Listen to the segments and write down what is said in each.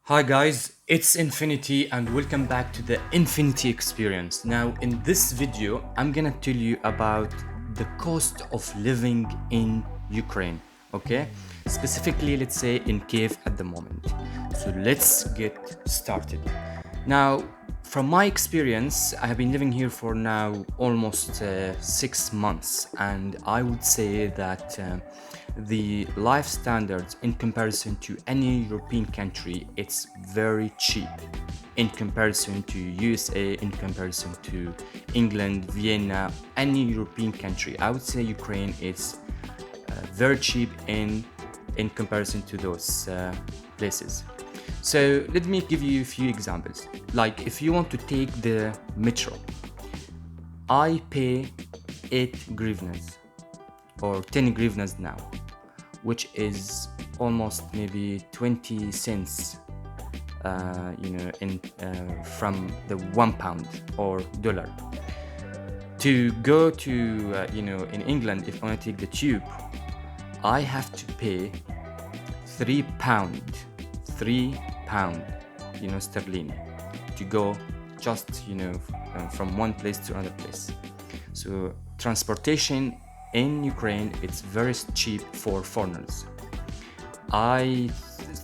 Hi guys, it's Infinity and welcome back to the Infinity Experience. Now in this video, I'm gonna tell you about the cost of living in Ukraine, okay? Specifically, let's say in Kiev at the moment. So let's get started. Now, from my experience, I have been living here for now almost 6 months, and I would say that the life standards in comparison to any European country, it's very cheap in comparison to USA, in comparison to England, Vienna, any European country. I would say Ukraine is very cheap in comparison to those places. So let me give you a few examples. Like if you want to take the metro, I pay 8 grivnas or 10 grivnas now, which is almost maybe 20 cents, in from the £1 or dollar. To go to, in England, if I want to take the tube, I have to pay £3, £3, sterling, to go just, from one place to another place. So transportation in Ukraine, it's very cheap for foreigners. I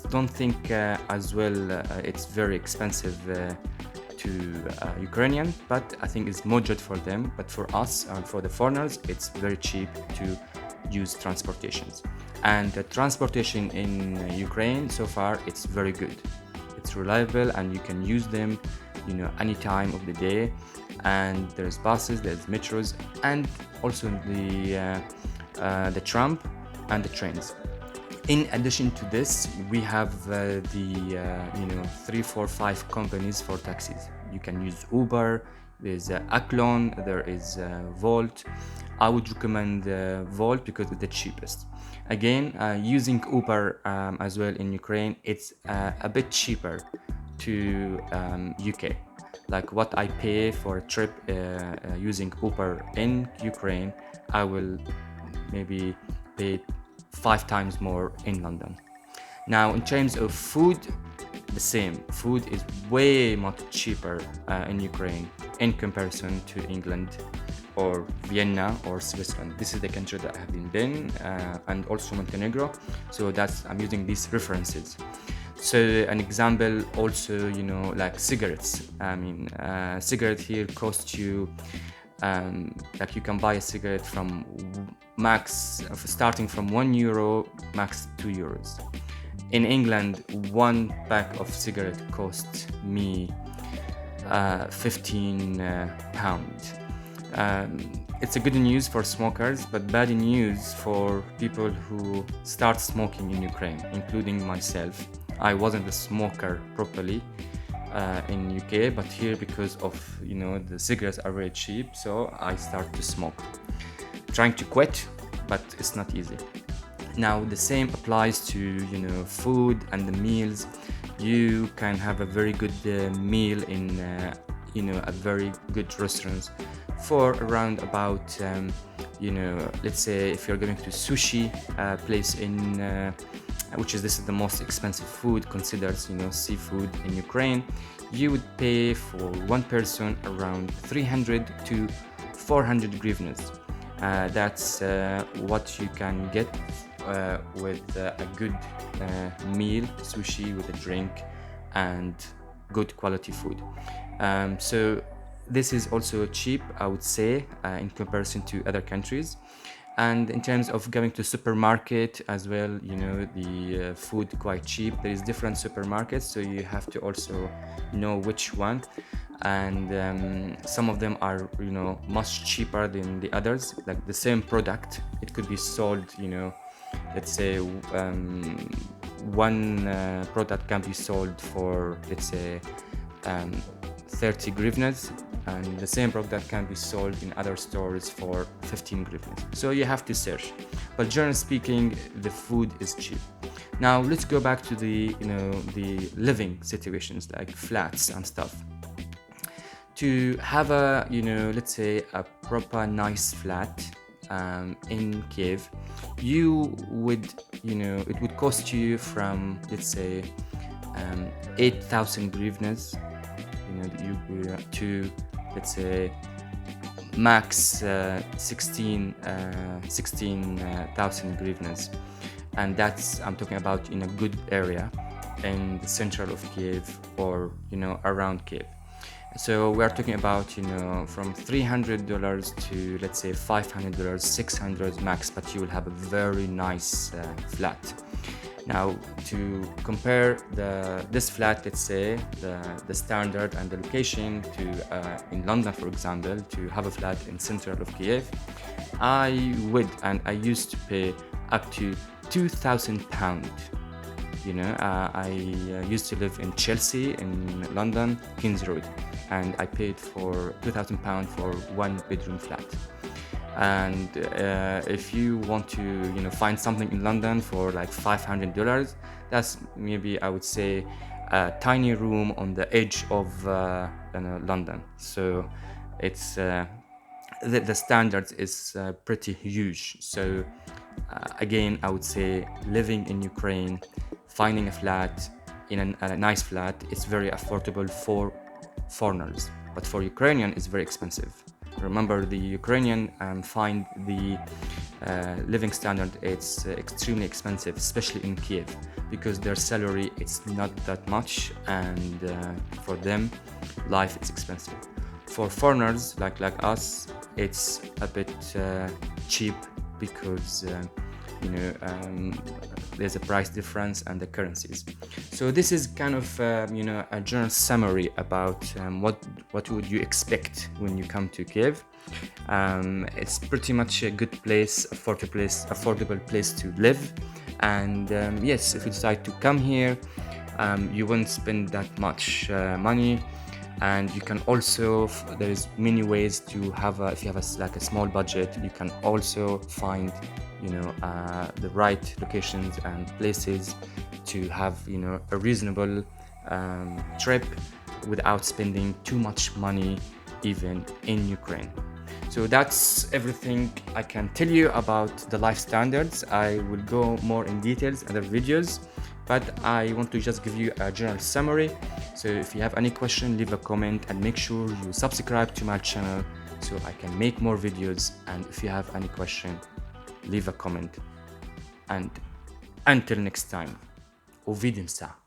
don't think as well it's very expensive to Ukrainian, but I think it's moderate for them. But for us and for the foreigners, it's very cheap to use transportations. And the transportation in Ukraine so far, it's very good. It's reliable and you can use them, any time of the day. And there's buses, there's metros, and also the tram and the trains. In addition to this, we have the 3, 4, 5 companies for taxis. You can use Uber, there's Aklon, there is Volt. I would recommend Volt because it's the cheapest. Again, using Uber as well in Ukraine, it's a bit cheaper to UK. Like what I pay for a trip using Uber in Ukraine, I will maybe pay 5 times more in London. Now, in terms of food, the same. Food is way much cheaper in Ukraine in comparison to England or Vienna or Switzerland. This is the country that I have been and also Montenegro. So I'm using these references. So an example also, like cigarettes. I mean, cigarette here costs you, like you can buy a cigarette from starting from €1, max €2. In England, one pack of cigarette costs me 15 pounds. It's a good news for smokers, but bad news for people who start smoking in Ukraine, including myself. I wasn't a smoker properly in UK, but here because of the cigarettes are very cheap, so I start to smoke. Trying to quit, but it's not easy. Now the same applies to food and the meals. You can have a very good meal in a very good restaurant for around about let's say if you're going to sushi place in this is the most expensive food considered seafood in Ukraine, you would pay for one person around 300 to 400 grivnas. That's what you can get with a good meal, sushi with a drink and good quality food. So this is also cheap, I would say, in comparison to other countries. And in terms of going to supermarket as well, the food quite cheap. There is different supermarkets, so you have to also know which one. And some of them are, much cheaper than the others. Like the same product, it could be sold, let's say one product can be sold for, let's say, 30 grivnas, and the same product can be sold in other stores for 15 grivnas. So you have to search. But generally speaking, the food is cheap. Now let's go back to the living situations like flats and stuff. To have a let's say a proper nice flat in Kiev, you would it would cost you from, let's say, 8,000 grivnas, to, let's say, max 16,000 grivnas, and that's, I'm talking about in a good area in the center of Kyiv, or around Kyiv. So we are talking about from $300 to, let's say, $500, $600 max, but you will have a very nice flat. Now, to compare this flat, let's say the standard and the location to in London, for example, to have a flat in central of Kiev, I used to pay up to £2,000. I used to live in Chelsea in London, Kings Road, and I paid for £2,000 for one bedroom flat. And if you want to find something in London for like $500, that's maybe, I would say, a tiny room on the edge of London. So it's the standards is pretty huge. So again, I would say living in Ukraine, finding a flat in a nice flat, it's very affordable for foreigners, but for Ukrainian it's very expensive. Remember, the Ukrainian find the living standard, it's extremely expensive, especially in Kiev, because their salary it's not that much, and for them life is expensive. For foreigners like us, it's a bit cheap, because there's a price difference and the currencies. So this is kind of a general summary about what would you expect when you come to Kyiv. It's pretty much a good place, affordable place to live, and yes, if you decide to come here, you won't spend that much money. And you can also, there's many ways to have if you have like a small budget, you can also find the right locations and places to have a reasonable trip without spending too much money even in Ukraine. So that's everything I can tell you about the life standards. I will go more in details in other videos, but I want to just give you a general summary. So if you have any question, leave a comment, and make sure you subscribe to my channel so I can make more videos. And if you have any question, leave a comment. And until next time, увидимся.